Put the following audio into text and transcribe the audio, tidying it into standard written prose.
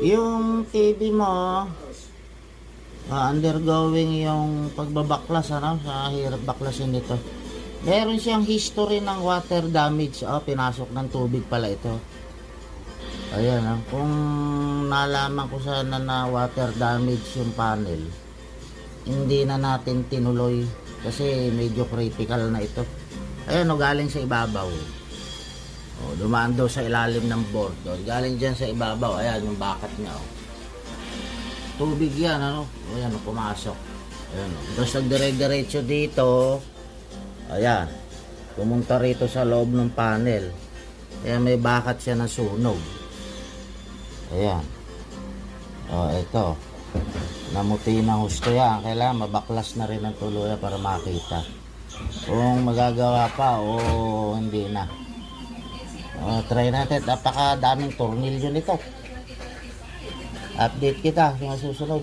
Yung TV mo, undergoing yung pagbabaklas, ano, sa hirap baklasin nito. Meron siyang history ng water damage. Pinasok ng tubig pala ito. Ayan, kung nalaman ko sana na water damage yung panel, hindi na natin tinuloy kasi medyo critical na ito. Ayan, galing sa ibabaw. Dumaan daw sa ilalim ng board. Galing dyan sa ibabaw. Ayan, yung bakat niya. Tubig yan, ano? Ayan, pumasok. Ayan, tapos nagdire-diretso dito. Ayan, pumunta rito sa loob ng panel. Ayan, may bakat siya na sunog. Ayan. Ito. Namuti na husto yan. Kailangan mabaklas na rin ang tuluyan para makita kung magagawa pa o hindi na. Try natin. Napakadaming tornilyo nito. Update kita sa susunod.